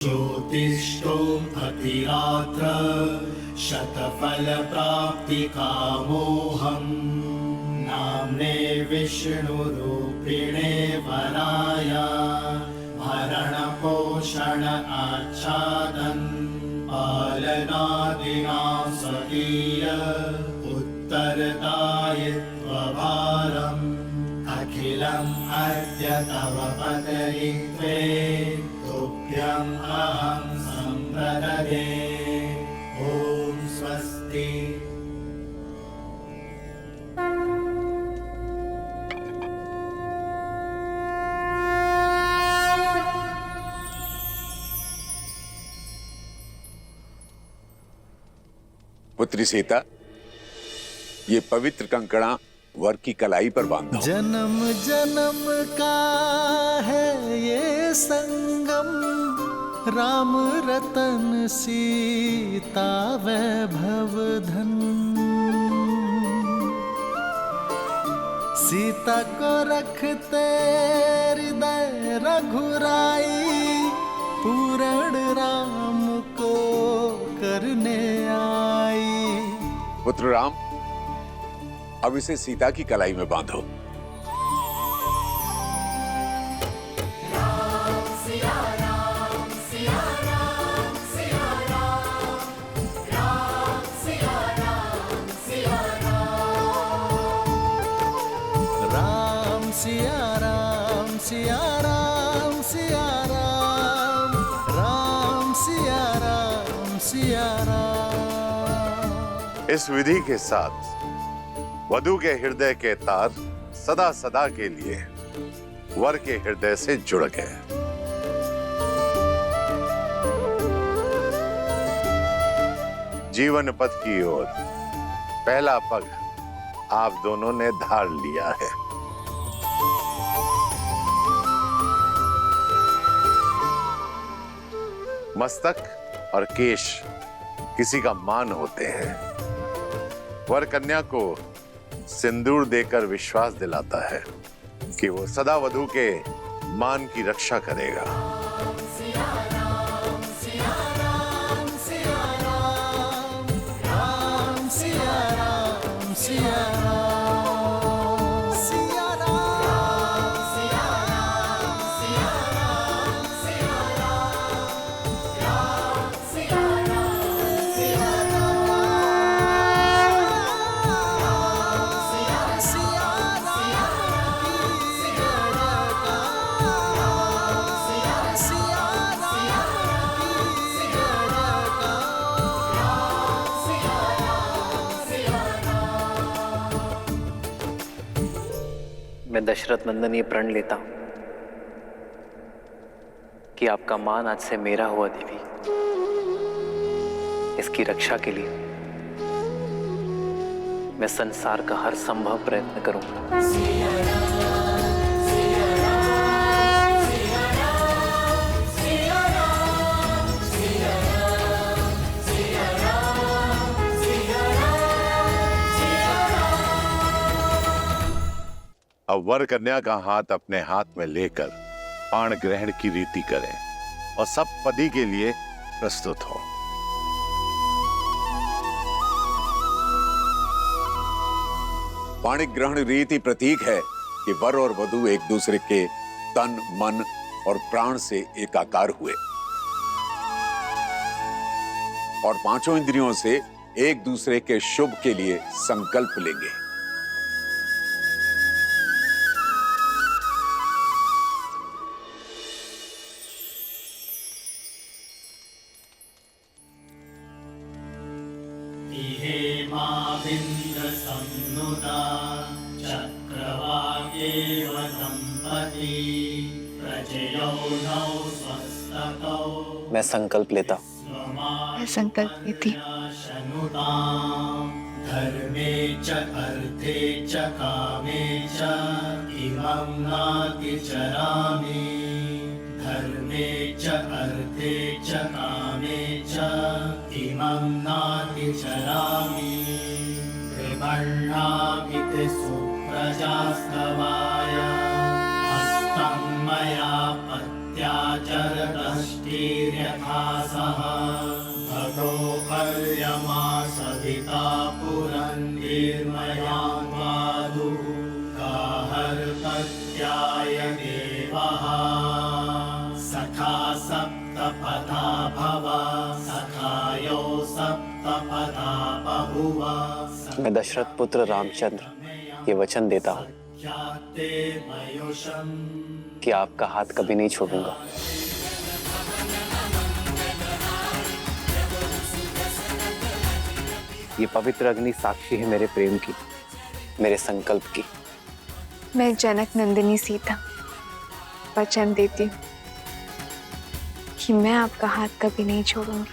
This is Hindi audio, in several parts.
ज्योतिष्ठो अतिरात्र शतफलप्राप्तिकामोऽहम् नाम्ने विष्णुरूपिणे वराय भरणपोषण आच्छादन् पालनादिनां स्वकीय उत्तरदायित्वभारम् अखिलम् अद्य तव पदयित्वे तुभ्यम् अहं सम्प्रददे। ॐ स्वस्ति। पुत्री सीता, ये पवित्र कंकड़ा वर की कलाई पर बांधो। जन्म जन्म का है ये संगम, राम रतन सीता वैभव धन। सीता को रखते हृदय रघुराई, पूर्ण राम को करने आई। पुत्र राम, अब इसे सीता की कलाई में बांधो। राम सिया राम सिया राम सिया राम, राम सिया राम सिया राम, राम सिया राम सिया राम सिया राम, राम सिया राम सिया राम। इस विधि के साथ वधू के हृदय के तार सदा सदा के लिए वर के हृदय से जुड़ गए। जीवन पथ की ओर पहला पग आप दोनों ने धार लिया है। मस्तक और केश किसी का मान होते हैं। वर कन्या को सिंदूर देकर विश्वास दिलाता है कि वो सदा वधू के मान की रक्षा करेगा। मैं दशरथ नंदन ये प्रण लेता हूं कि आपका मान आज से मेरा हुआ देवी। इसकी रक्षा के लिए मैं संसार का हर संभव प्रयत्न करूंगा। अब वर कन्या का हाथ अपने हाथ में लेकर पाण ग्रहण की रीति करें और सब पदी के लिए प्रस्तुत हो। पाणिक ग्रहण रीति प्रतीक है कि वर और वधू एक दूसरे के तन, मन और प्राण से एकाकार हुए और पांचों इंद्रियों से एक दूसरे के शुभ के लिए संकल्प लेंगे। मैं संकल्प लेता हूं। मैं संकल्प लेती हूँ। धर्मे च अर्थे च कामे च इमं नातिचरामि। धर्मे च अर्थे च कामे च इमं नातिचरामि। त्रिवर्णामिति सुप्रजास्तवाय हस्तं मया पत्याचरदष्टिर्यथा यथा सः भगोपर्यमा सविता पुरन्निर्मयान्वादुः गाहर्पत्याय देवः सखा सप्तपथा भव सखायो सप्तपथा बभुव मैं दशरथ पुत्र रामचंद्र ये वचन देता हूँ कि आपका हाथ कभी नहीं छोड़ूंगा। ये पवित्र अग्नि साक्षी है मेरे प्रेम की, मेरे संकल्प की। मैं जनक नंदिनी सीता वचन देती हूँ कि मैं आपका हाथ कभी नहीं छोड़ूंगी।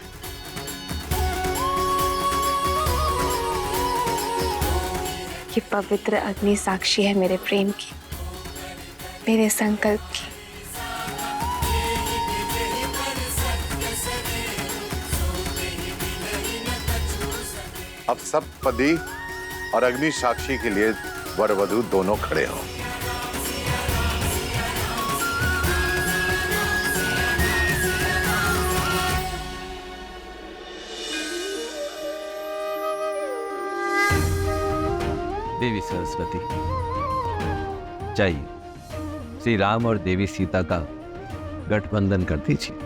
ये पवित्र अग्नि साक्षी है मेरे प्रेम की, मेरे संकल्प की। अब सब पति और अग्नि साक्षी के लिए वर वधू दोनों खड़े हों। देवी सरस्वती, जाइए श्री राम और देवी सीता का गठबंधन कर दीजिए।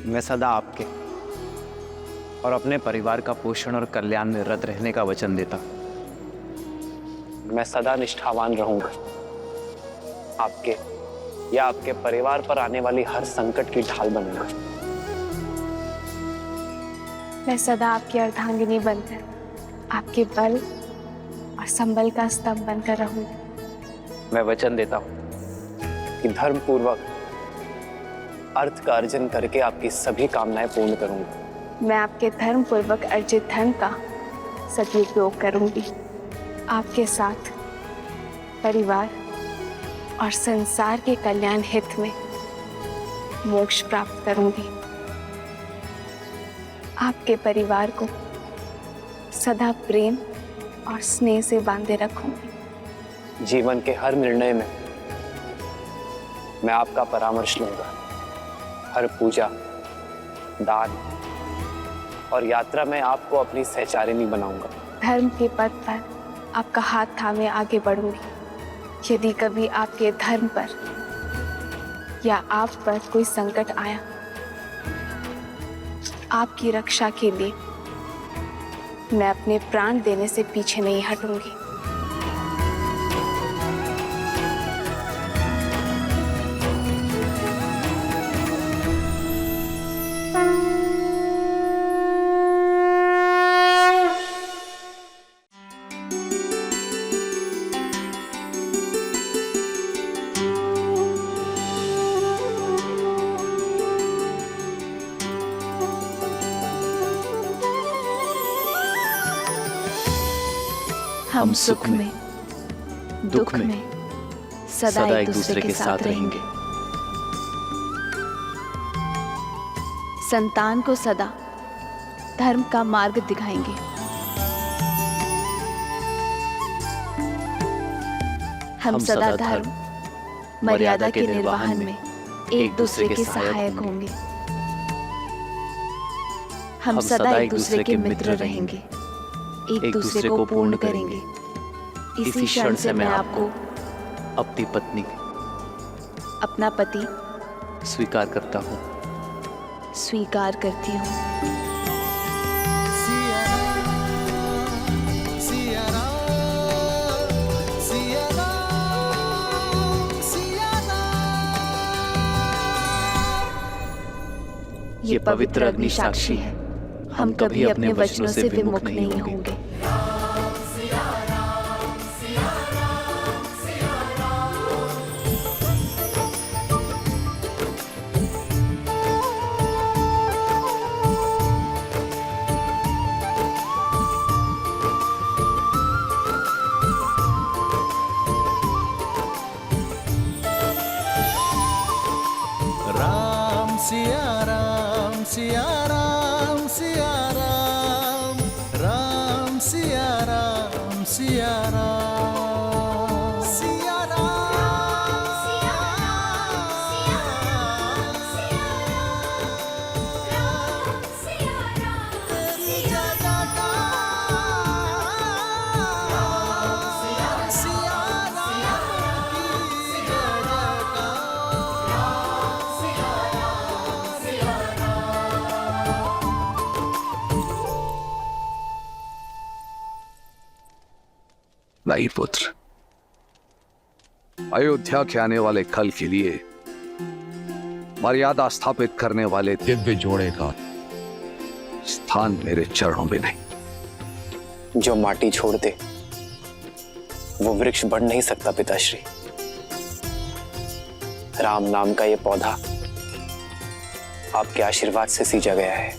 मैं सदा आपके और अपने परिवार का पोषण और कल्याण में रत रहने का वचन देता हूं। मैं सदा निष्ठावान रहूंगा, आपके या आपके परिवार पर आने वाली हर संकट की ढाल बनूंगा। मैं सदा आपकी अर्धांगिनी बनकर आपके बल और संबल का स्तंभ बनकर रहूंगी। मैं वचन देता हूं कि धर्म पूर्वक अर्थ का अर्जन करके आपकी सभी कामनाएं पूर्ण करूंगा। मैं आपके धर्म पूर्वक अर्जित धन का सदुपयोग करूंगी। आपके साथ परिवार और संसार के कल्याण हित में मोक्ष प्राप्त करूंगी। आपके परिवार को सदा प्रेम और स्नेह से बांधे रखूंगी। जीवन के हर निर्णय में मैं आपका परामर्श लूंगा। हर पूजा, दान और यात्रा में आपको अपनी सहचारिणी बनाऊंगा। धर्म के पथ पर आपका हाथ थामे आगे बढ़ूंगी। यदि कभी आपके धर्म पर या आप पर कोई संकट आया, आपकी रक्षा के लिए मैं अपने प्राण देने से पीछे नहीं हटूंगी। हम सुख में दुख में सदा एक दूसरे के साथ रहेंगे। संतान को सदा धर्म का मार्ग दिखाएंगे। हम सदा धर्म मर्यादा के निर्वहन में एक दूसरे के सहायक होंगे। हम सदा एक दूसरे के मित्र रहेंगे, एक दूसरे को पूर्ण करेंगे। इसी क्षण से मैं आपको अपनी पत्नी अपना पति स्वीकार करता हूँ। स्वीकार करती हूँ। सिया राम, सिया राम, सिया राम, सिया राम। ये पवित्र अग्नि साक्षी है, हम कभी अपने वचनों से विमुख नहीं होंगे। राम सिया राम सिया राम सिया राम, राम सिया राम सिया राम, सिया राम सिया राम, तेरी जगह का सिया राम की जगह का। नहीं पुत्र, अयोध्या के आने वाले कल के लिए मर्यादा स्थापित करने वाले दिव्य जोड़े का स्थान मेरे चरणों में नहीं। जो माटी छोड़ दे वो वृक्ष बढ़ नहीं सकता पिताश्री। राम नाम का ये पौधा आपके आशीर्वाद से सींचा गया है।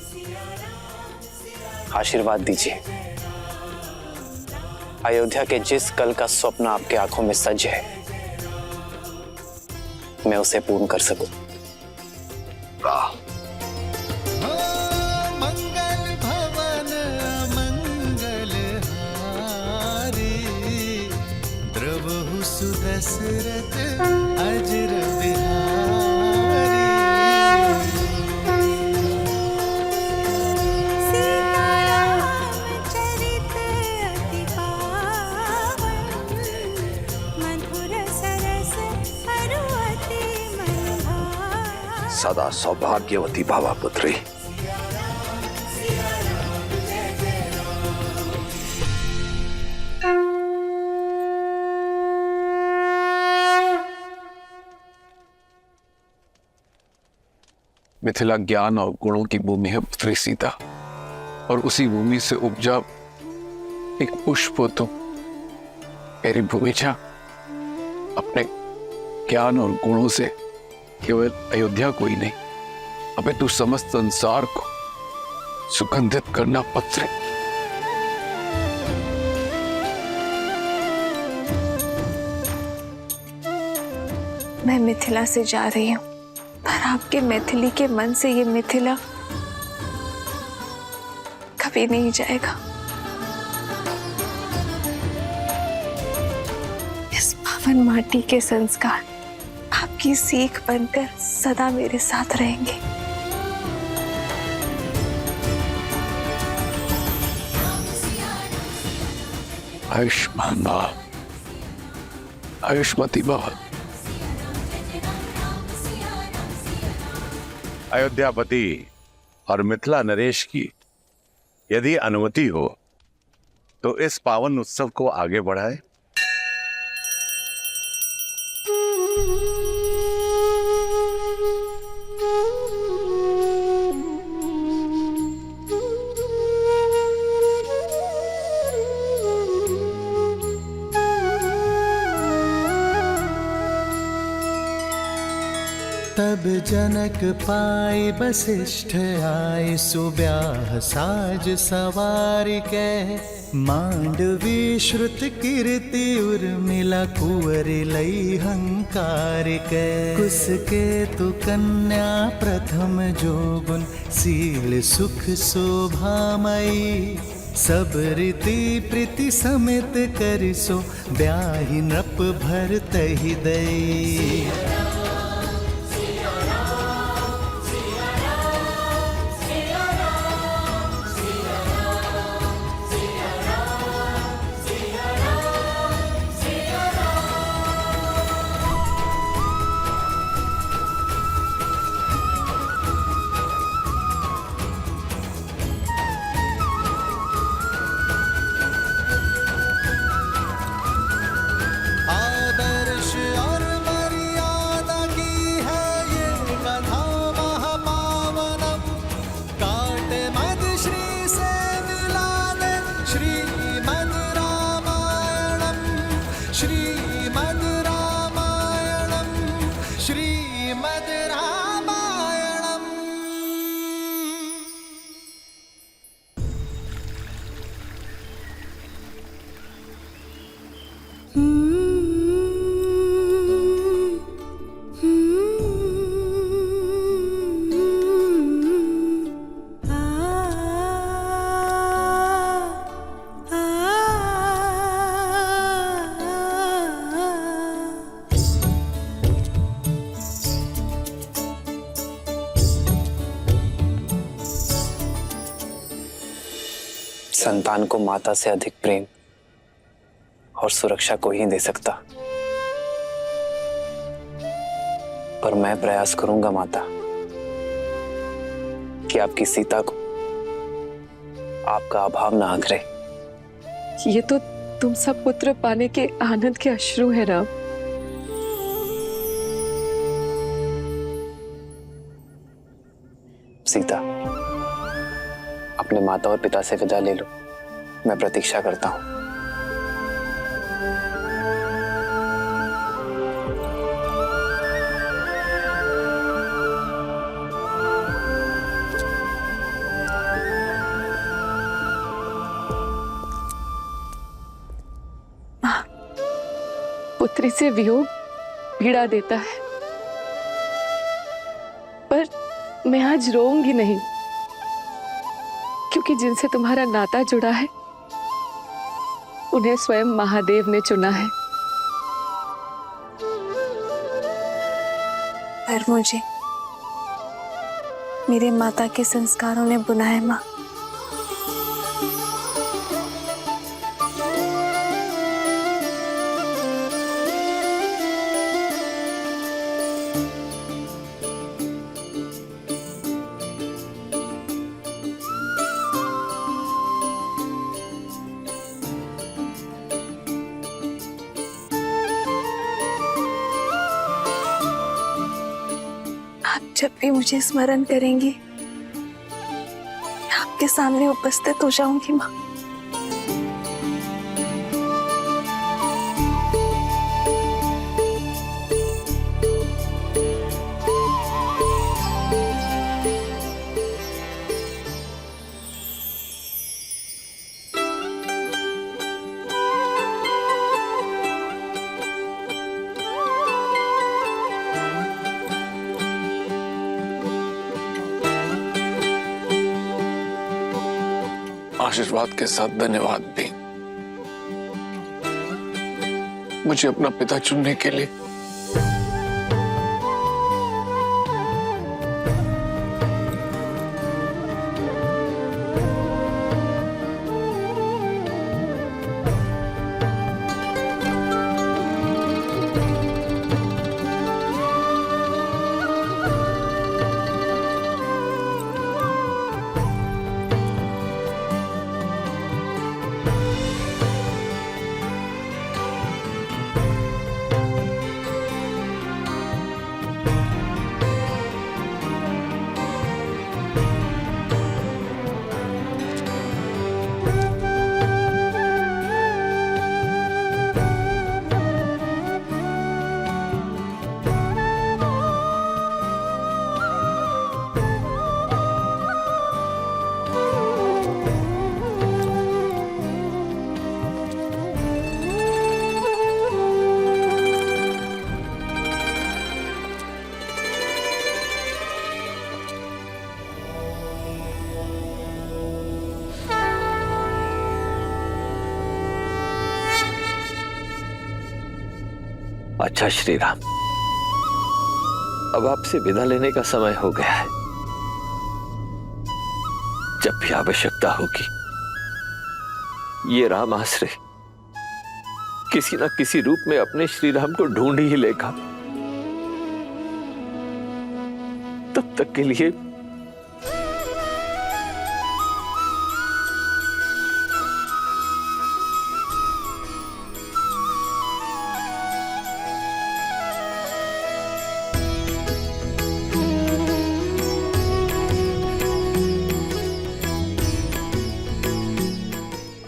आशीर्वाद दीजिए, अयोध्या के जिस कल का स्वप्न आपके आंखों में सज है, मैं उसे पूर्ण कर सकूं। मंगल भवन मंगल हारी, द्रवहु सुदशरथ अजर बिहारी। सदा सौभाग्यवती भावा पुत्री। मिथिला ज्ञान और गुणों की भूमि है पुत्री सीता, और उसी भूमि से उपजा एक पुष्प हो तुम। मेरी भूमिजा अपने ज्ञान और गुणों से केवल अयोध्या को ही नहीं, अबे तू समस्त संसार को सुगंधित करना पत्र। मैं मिथिला से जा रही हूँ, पर आपके मैथिली के मन से ये मिथिला कभी नहीं जाएगा। इस पावन माटी के संस्कार आपकी सीख बनकर सदा मेरे साथ रहेंगे। आयुष्मान भव, आयुष्मती भव। अयोध्यापति और मिथिला नरेश की यदि अनुमति हो तो इस पावन उत्सव को आगे बढ़ाए। तब जनक पाए वशिष्ठ आए, सुब्याह साज सवार के। मांडवी श्रुत कीर्ति उर्मिला, कुंवर लई हंकार के। कुसके तु कन्या प्रथम जोगुन, शील सुख शोभामयी। सब रीति प्रीति समेत करिसो, ब्याहि नृप भरतहि दई। आदर्श और मर्यादा संतान को माता से अधिक प्रेम और सुरक्षा कोई ही दे सकता। पर मैं प्रयास करूंगा माता कि आपकी सीता को आपका अभाव ना आंकरे। ये तो तुम सब पुत्र पाने के आनंद के अश्रु है राम। सीता, अपने माता और पिता से विदा ले लो। मैं प्रतीक्षा करता हूं। पुत्री से वियोग पीड़ा देता है, पर मैं आज रोऊंगी नहीं, क्योंकि जिनसे तुम्हारा नाता जुड़ा है उन्हें स्वयं महादेव ने चुना है। पर मुझे मेरे माता के संस्कारों ने बुनाया माँ। आप जब भी मुझे स्मरण करेंगी, मैं आपके सामने उपस्थित हो जाऊंगी माँ। आशीर्वाद के साथ धन्यवाद भी, मुझे अपना पिता चुनने के लिए। अच्छा श्री राम, अब आपसे विदा लेने का समय हो गया है। जब भी आवश्यकता होगी ये राम आश्रय किसी न किसी रूप में अपने श्री राम को ढूंढ ही लेगा। तब तक के लिए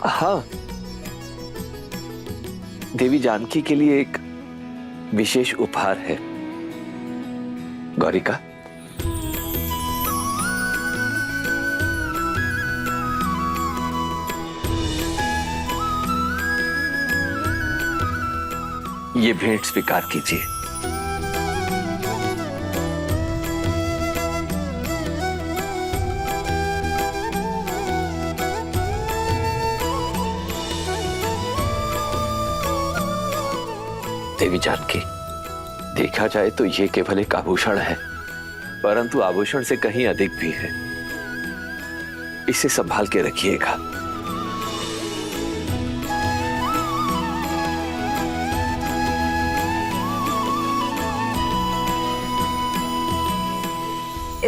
हाँ, देवी जानकी के लिए एक विशेष उपहार है। गौरिका, ये भेंट स्वीकार कीजिए। देवी जानकी, देखा जाए तो ये केवल एक आभूषण है, परंतु आभूषण से कहीं अधिक भी है। इसे संभाल के रखिएगा।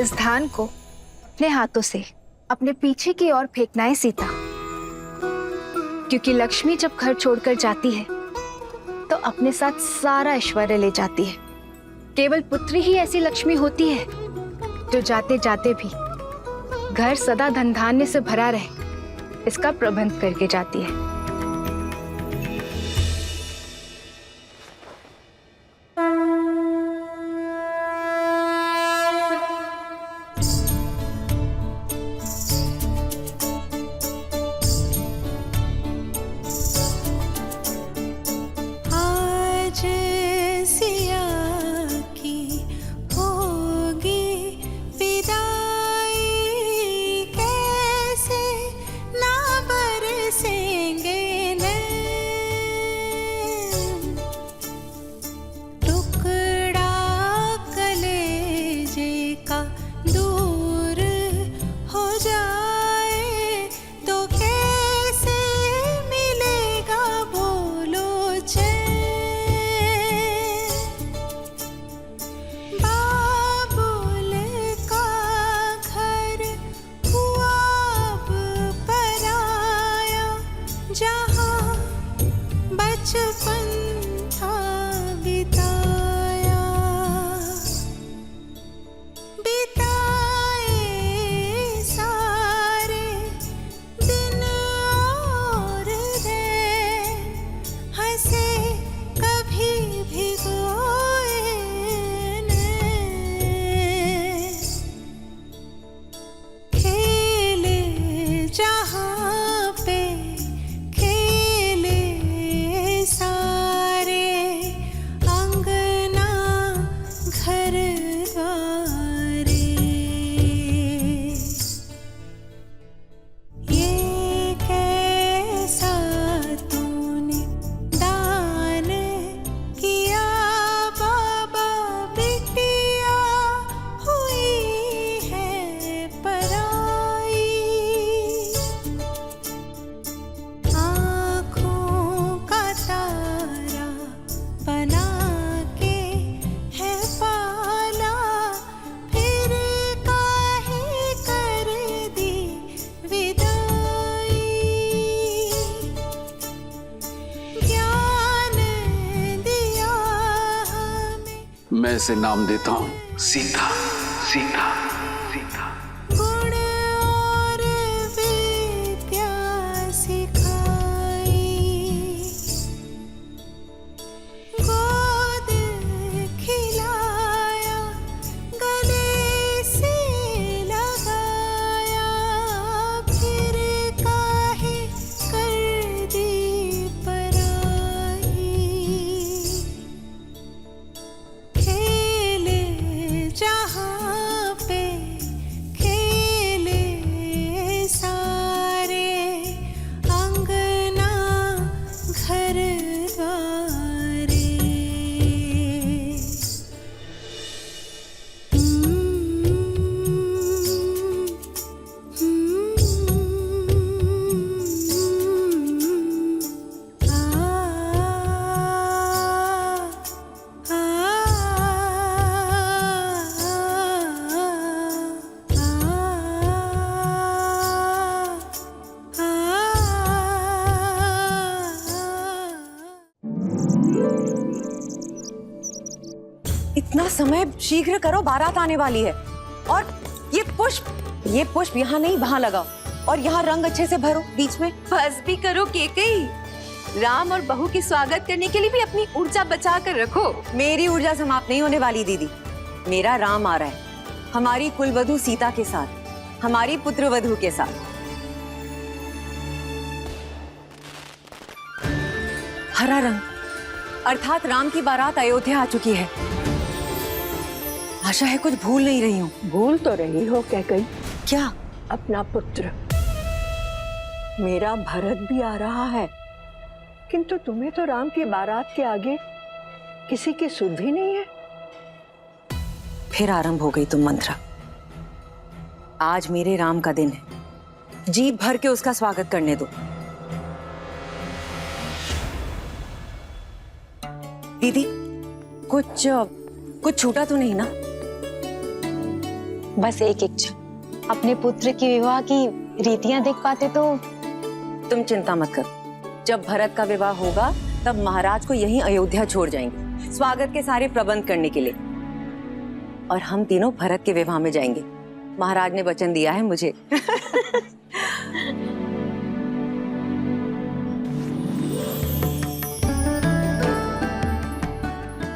इस धान को अपने हाथों से अपने पीछे की ओर फेंकना है सीता, क्योंकि लक्ष्मी जब घर छोड़कर जाती है तो अपने साथ सारा ऐश्वर्य ले जाती है। केवल पुत्री ही ऐसी लक्ष्मी होती है जो जाते जाते भी घर सदा धन धान्य से भरा रहे, इसका प्रबंध करके जाती है। मैं इसे नाम देता हूं सीता। सीता सीता गुण और विद्या सिखाई, गोद खिलाया, गले से लगाया, फिर काहे कर दी पराई। खेले जहाँ पे खेले सारे, अंगना घर द्वारे। इतना समय शीघ्र करो, बारात आने वाली है। और ये पुष्प यहाँ नहीं वहाँ लगाओ, और यहाँ रंग अच्छे से भरो बीच में। बस भी करो केकई। राम और बहू के स्वागत करने के लिए भी अपनी ऊर्जा बचा कर रखो। मेरी ऊर्जा समाप्त नहीं होने वाली दीदी। मेरा राम आ रहा है हमारी कुलवधू सीता के साथ, हमारी पुत्रवधू के साथ। हरा रंग अर्थात राम की बारात अयोध्या आ चुकी है। आशा है कुछ भूल नहीं रही हूँ। भूल तो रही हो कैकई, क्या? अपना पुत्र। मेरा भरत भी आ रहा है, किंतु तुम्हें तो राम की बारात के आगे किसी की सुध भी नहीं है। फिर आरंभ हो गई तुम मंत्रा। आज मेरे राम का दिन है, जी भर के उसका स्वागत करने दो। दीदी कुछ छूटा तो नहीं ना? बस एक इच्छा, अपने पुत्र की विवाह की रीतियां देख पाते तो। तुम चिंता मत करो, जब भरत का विवाह होगा तब महाराज को यहीं अयोध्या छोड़ जाएंगे स्वागत के सारे प्रबंध करने के लिए, और हम तीनों भरत के विवाह में जाएंगे। महाराज ने वचन दिया है मुझे।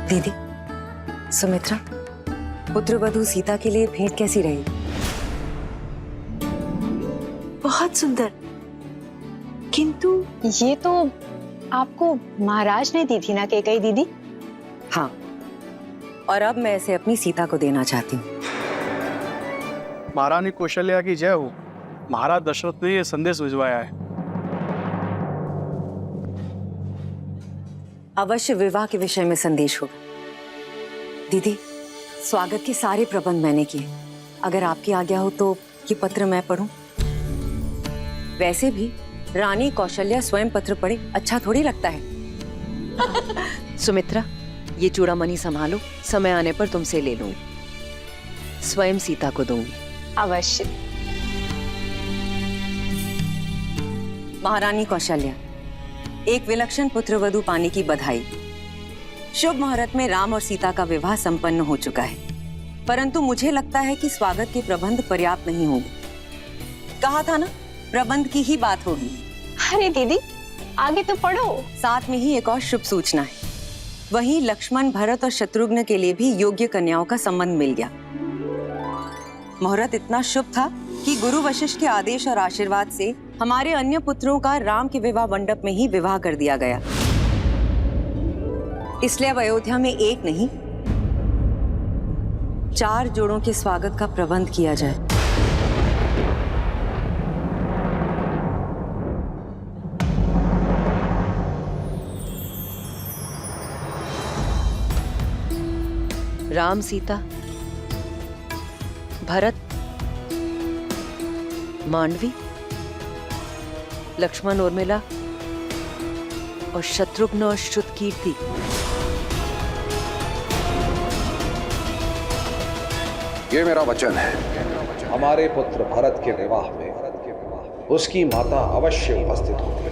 दीदी, सुमित्रा, पुत्रवधू सीता के लिए भेंट कैसी रही? बहुत सुंदर, किंतु ये तो आपको महाराज ने दी थी ना कैकेयी दीदी? हाँ, और अब मैं इसे अपनी सीता को देना चाहती हूँ। महारानी कौशल्या की जय हो। महाराज दशरथ ने ये संदेश भिजवाया है। अवश्य विवाह के विषय में संदेश होगा। दीदी, स्वागत के सारे प्रबंध मैंने किए, अगर आपकी आज्ञा हो तो ये पत्र मैं पढूं? वैसे भी रानी कौशल्या स्वयं पत्र पढ़े अच्छा थोड़ी लगता है। सुमित्रा, ये चूड़ामणि संभालो, समय आने पर तुमसे ले लूंगी, स्वयं सीता को दूंगी। अवश्य। महारानी कौशल्या, एक विलक्षण पुत्रवधू पाने की बधाई। शुभ मुहूर्त में राम और सीता का विवाह संपन्न हो चुका है, परंतु मुझे लगता है कि स्वागत के प्रबंध पर्याप्त नहीं होंगे। कहा था ना, प्रबंध की ही बात होगी। अरे दीदी, आगे तो पढ़ो। साथ में ही एक और शुभ सूचना है। वहीं लक्ष्मण, भरत और शत्रुघ्न के लिए भी योग्य कन्याओं का संबंध मिल गया। मुहूर्त इतना शुभ था कि गुरु वशिष्ठ के आदेश और आशीर्वाद से हमारे अन्य पुत्रों का राम के विवाह मंडप में ही विवाह कर दिया गया। इसलिए अब अयोध्या में एक नहीं, 4 जोड़ों के स्वागत का प्रबंध किया जाए। राम सीता, भरत, मांडवी, लक्ष्मण उर्मिला और शत्रुघ्न और श्रुतकीर्ति। ये मेरा वचन है, हमारे पुत्र भरत के विवाह में उसकी माता अवश्य उपस्थित होगी।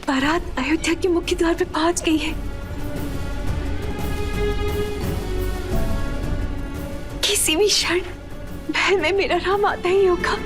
बारात अयोध्या के मुख्य द्वार पे पहुंच गई है। किसी भी क्षण महल में मेरा राम आता ही होगा।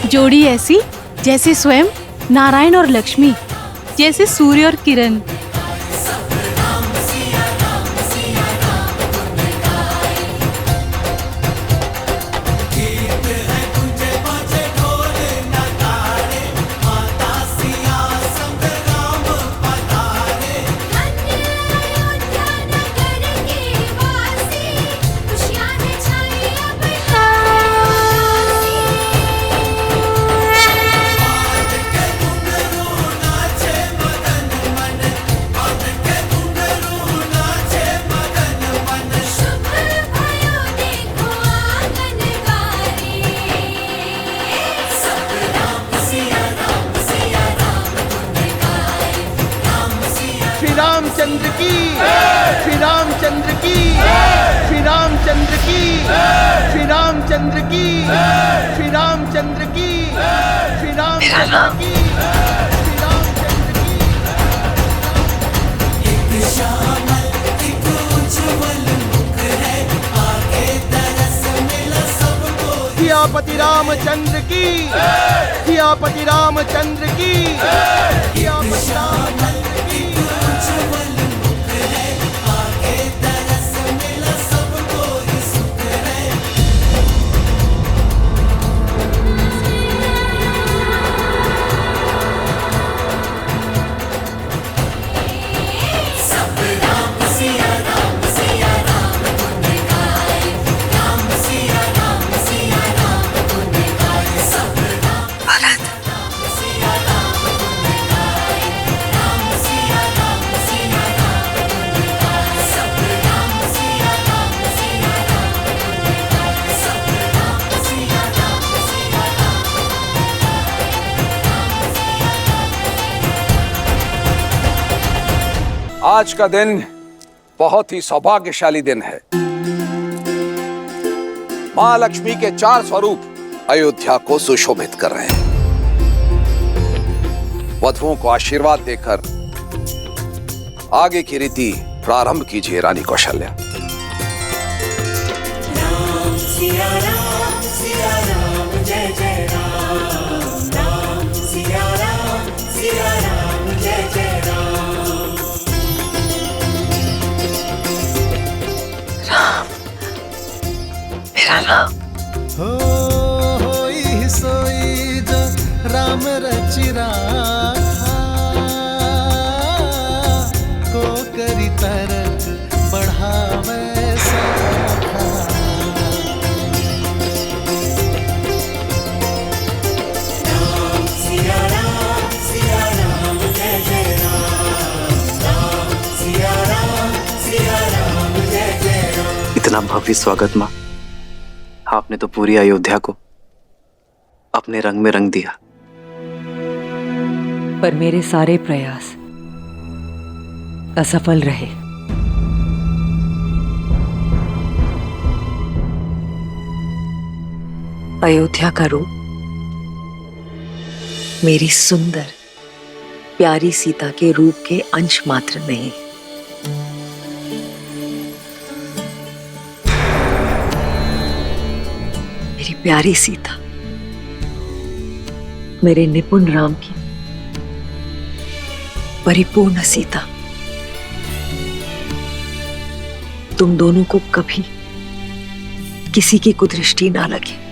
जोड़ी ऐसी जैसे स्वयं नारायण और लक्ष्मी, जैसे सूर्य और किरण। रामचंद्र की, श्री रामचंद्र की, श्री रामचंद्र की, श्री रामचंद्र की, श्री रामचंद्र की, श्री रामचंद्र की, श्री रामचंद्र की। सियापति रामचंद्र की, सियापति रामचंद्र की, सियापति रामचंद्र की। आज का दिन बहुत ही सौभाग्यशाली दिन है। मां लक्ष्मी के 4 स्वरूप अयोध्या को सुशोभित कर रहे हैं। वधुओं को आशीर्वाद देकर आगे की रीति प्रारंभ कीजिए रानी कौशल्या। सिया राम जय जय राम, राम सिया राम जय जय राम। राम, मेरा राम। होई सोई जो राम रचि राखा, को करी तरक बढ़ावे सखा। राम सिया राम जय जय राम, राम सिया राम जय जय राम। इतना भव्य स्वागत माँ, आपने तो पूरी अयोध्या को अपने रंग में रंग दिया। पर मेरे सारे प्रयास असफल रहे। अयोध्या का रूप मेरी सुंदर प्यारी सीता के रूप के अंश मात्र नहीं। मेरी प्यारी सीता मेरे निपुण राम की परिपूर्ण सीता, तुम दोनों को कभी किसी की कुदृष्टि ना लगे।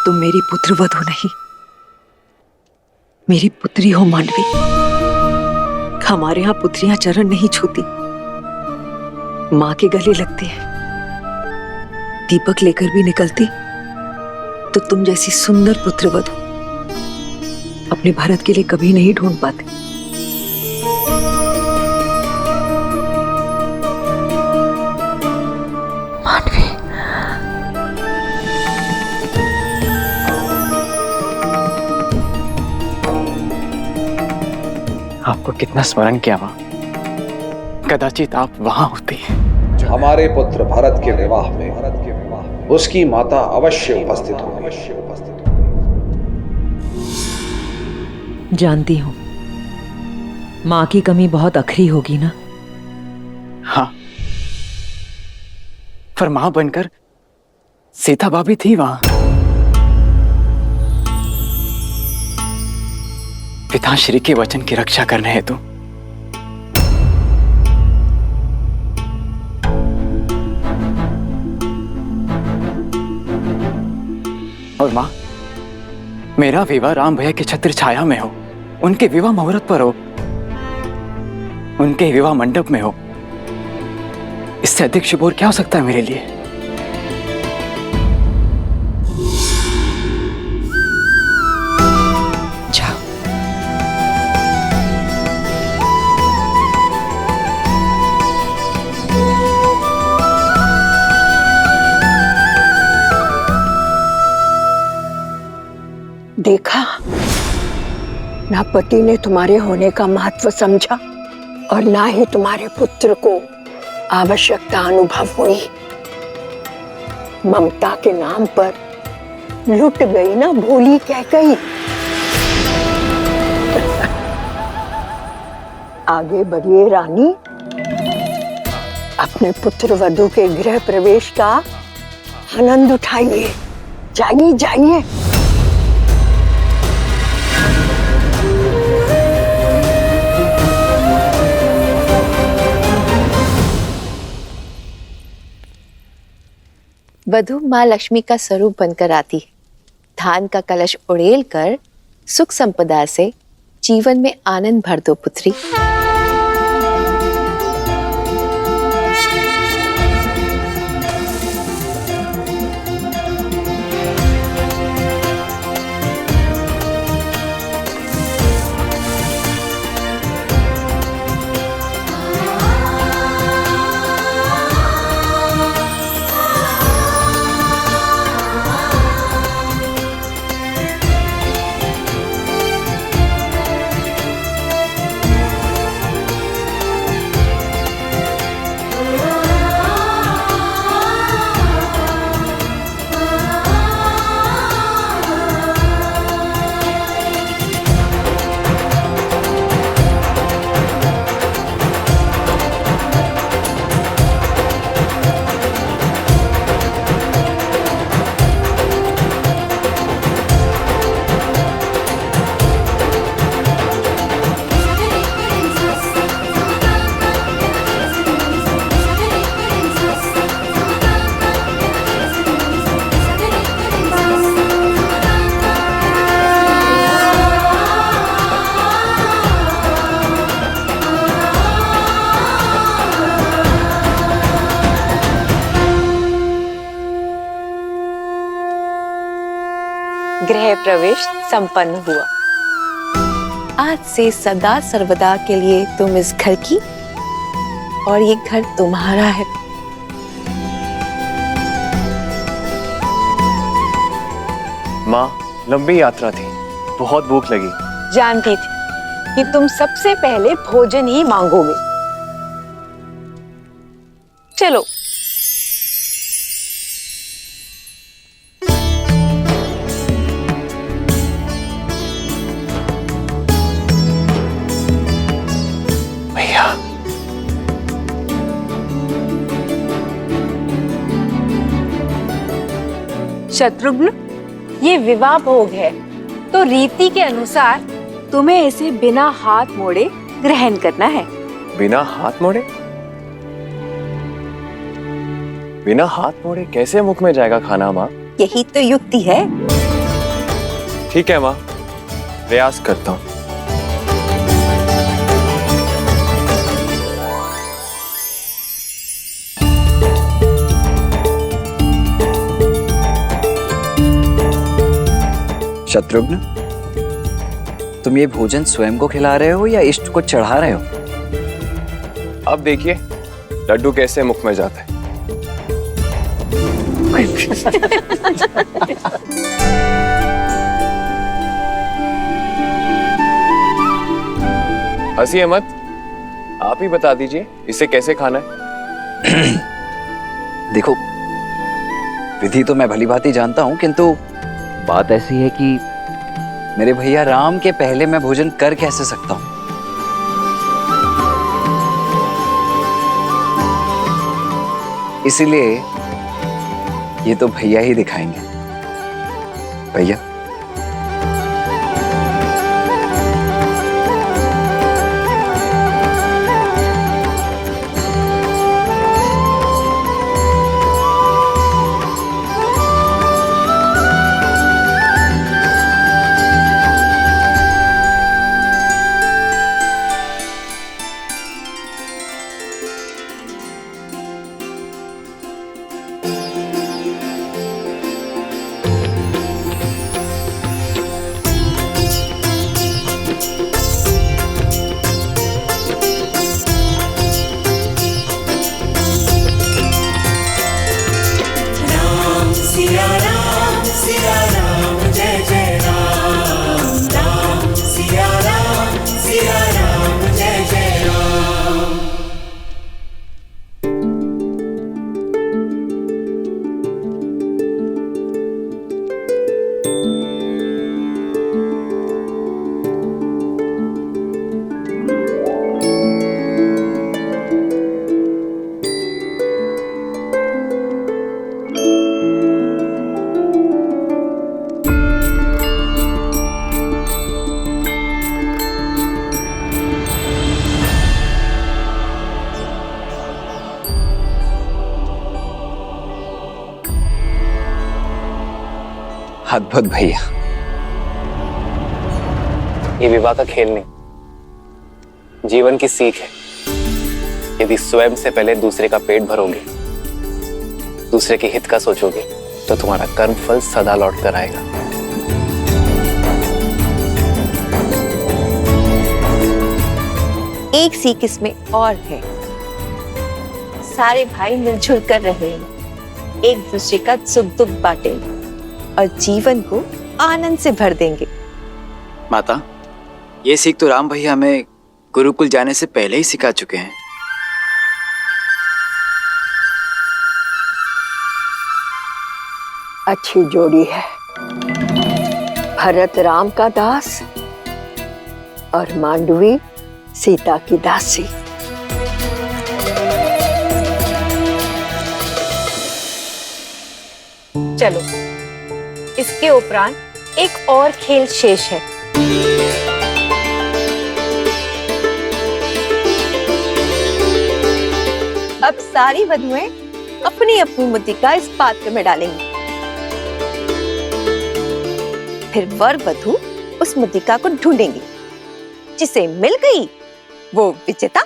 तुम मेरी पुत्रवधू नहीं, मेरी पुत्री हो मांडवी। हमारे यहाँ पुत्रियां चरण नहीं छूती, माँ के गले लगती है। दीपक लेकर भी निकलती तो तुम जैसी सुंदर पुत्रवधू अपने भारत के लिए कभी नहीं ढूंढ पाते। मांडवी, आपको कितना स्मरण किया मां, कदाचित आप वहां होती हैं। हमारे पुत्र भरत के विवाह में उसकी माता अवश्य उपस्थित होगी। जानती हूँ माँ की कमी बहुत अखरी होगी ना। हाँ, पर मां बनकर सीता भाभी थी वहां। पिताश्री के वचन की रक्षा करने हेतु। और मां, मेरा विवाह राम भैया की छत्र छाया में हो, उनके विवाह मुहूर्त पर हो, उनके विवाह मंडप में हो। इससे अधिक शुभ और क्या हो सकता है मेरे लिए? देखा, ना पति ने तुम्हारे होने का महत्व समझा और ना ही तुम्हारे पुत्र को आवश्यकता अनुभव हुई। ममता के नाम पर लुट गई ना भोली कैकई। आगे बढ़िए रानी, अपने पुत्र वधू के गृह प्रवेश का आनंद उठाइए। जाइए जाइए। वधू माँ लक्ष्मी का स्वरूप बनकर आती है। धान का कलश उड़ेल कर सुख संपदा से जीवन में आनंद भर दो पुत्री। गृह प्रवेश संपन्न हुआ। आज से सदा सर्वदा के लिए तुम इस घर की और ये घर तुम्हारा है। माँ, लंबी यात्रा थी, बहुत भूख लगी। जानती थी कि तुम सबसे पहले भोजन ही मांगोगे। चलो। भैया, शत्रुघ्न, ये विवाह भोग है, तो रीति के अनुसार तुम्हें इसे बिना हाथ मोड़े ग्रहण करना है। बिना हाथ मोड़े? बिना हाथ मोड़े कैसे मुख में जाएगा खाना माँ? यही तो युक्ति है। ठीक है माँ, प्रयास करता हूँ। शत्रुघ्न, तुम ये भोजन स्वयं को खिला रहे हो या इष्ट को चढ़ा रहे हो? अब देखिए लड्डू कैसे मुख में जाता है। हंसिए मत, आप ही बता दीजिए इसे कैसे खाना है। देखो, विधि तो मैं भली भांति जानता हूं, किंतु बात ऐसी है कि मेरे भैया राम के पहले मैं भोजन कर कैसे सकता हूं? इसीलिए ये तो भैया ही दिखाएंगे। भैया, अद्भुत भैया। ये विवाह का खेल नहीं, जीवन की सीख है। यदि स्वयं से पहले दूसरे का पेट भरोगे, दूसरे के हित का सोचोगे, तो तुम्हारा कर्म फल सदा लौट कर आएगा। एक सीख इसमें और है, सारे भाई मिलजुल कर रहेंगे, एक दूसरे का सुख दुख बांटेंगे और जीवन को आनंद से भर देंगे। माता, ये सीख तो राम भैया हमें गुरुकुल जाने से पहले ही सिखा चुके हैं। अच्छी जोड़ी है, भरत राम का दास और मांडवी सीता की दासी। चलो, इसके उपरांत एक और खेल शेष है। अब सारी वधुएं अपनी अपनी मुद्रिका इस पात्र में डालेंगी। फिर वर वधु उस मुद्रिका को ढूंढेंगी, जिसे मिल गई वो विजेता।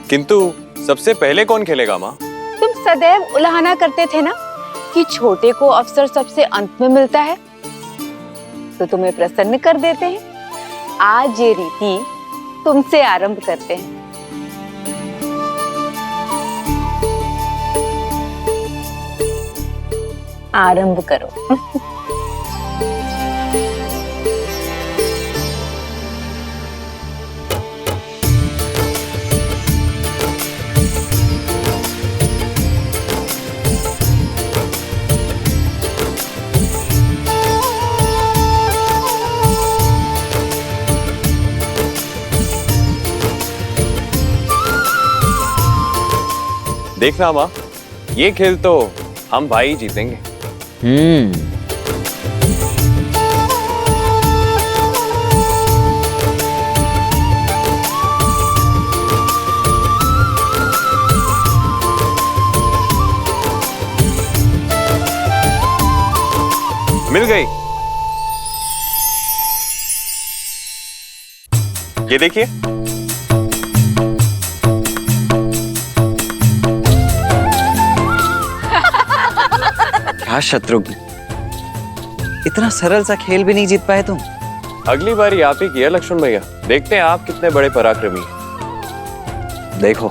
किंतु सबसे पहले कौन खेलेगा माँ? तुम सदैव उलाहना करते थे ना कि छोटे को अवसर सबसे अंत में मिलता है, तो तुम्हें प्रसन्न कर देते हैं। आज ये रीति तुमसे आरंभ करते हैं। आरंभ करो। देखना माँ, ये खेल तो हम भाई जीतेंगे। मिल गई। ये देखिए, क्या शत्रुघ्न, इतना सरल सा खेल भी नहीं जीत पाए तुम? अगली बारी आप ही किया लक्ष्मण भैया, देखते हैं आप कितने बड़े पराक्रमी हैं। देखो,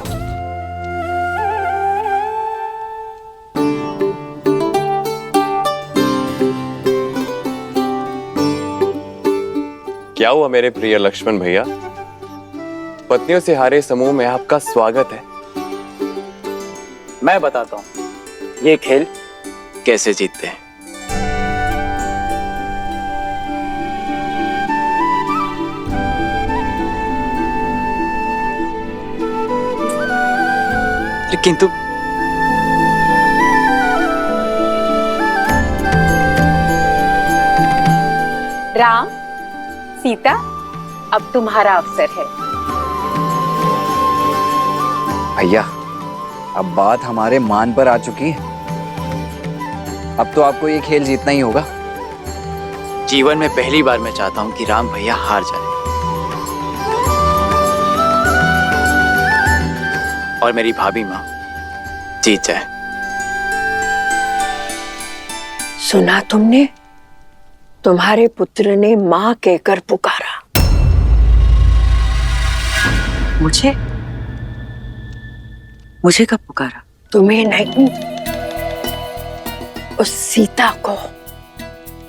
क्या हुआ मेरे प्रिय लक्ष्मण भैया? पत्नियों से हारे समूह में आपका स्वागत है। मैं बताता हूँ ये खेल कैसे जीतते हैं। किंतु राम, सीता, अब तुम्हारा अवसर है। भैया, अब बात हमारे मान पर आ चुकी है। अब तो आपको ये खेल जीतना ही होगा। जीवन में पहली बार मैं चाहता हूं कि राम भैया हार जाए और मेरी भाभी माँ जीत जाए। सुना तुमने? तुम्हारे पुत्र ने माँ कहकर पुकारा। मुझे कब पुकारा? तुम्हें नहीं, उस सीता को,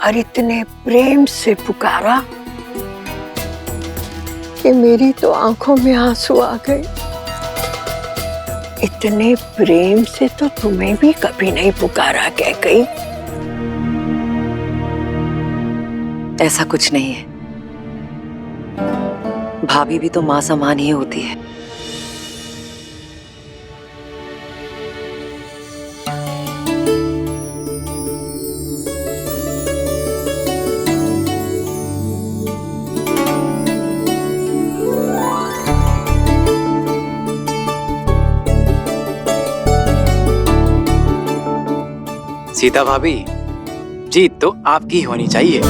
और इतने प्रेम से पुकारा कि मेरी तो आंखों में आंसू आ गए। इतने प्रेम से तो तुम्हें भी कभी नहीं पुकारा कैकई। ऐसा कुछ नहीं है, भाभी भी तो माँ समान ही होती है। सीता भाभी, जीत तो आपकी होनी चाहिए।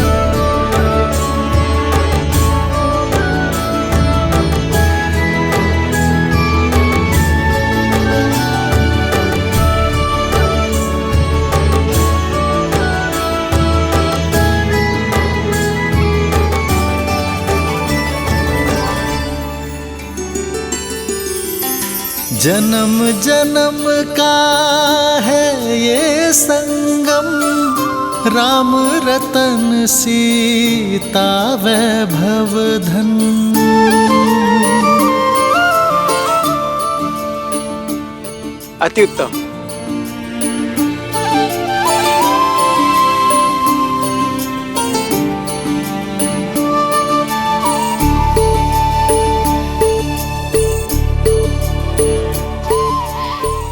जन्म जन्म का है ये संगम, राम रतन सीता वैभव धन। अति उत्तम।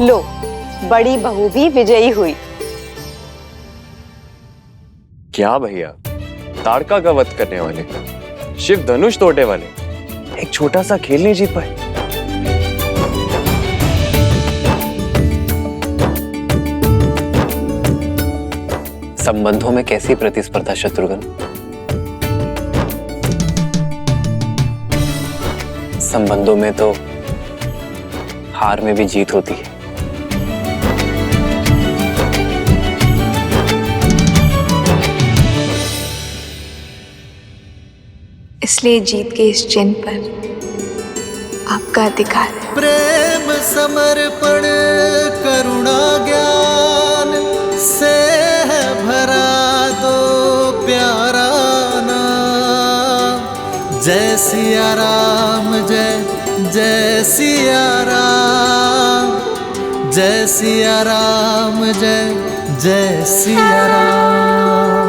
लो, बड़ी बहू भी विजयी हुई। क्या भैया, ताड़का का वध करने वाले, शिव धनुष तोड़ने वाले एक छोटा सा खेल नहीं जीत पाए। संबंधों में कैसी प्रतिस्पर्धा शत्रुघ्न? संबंधों में तो हार में भी जीत होती है। इसलिए जीत के इस चिन्ह पर आपका अधिकार है। प्रेम समर्पण करुणा ज्ञान से है भरा दो प्यारा नाम। जय सिया राम, जय जय सिया राम, जय सिया राम, जय जय सिया राम।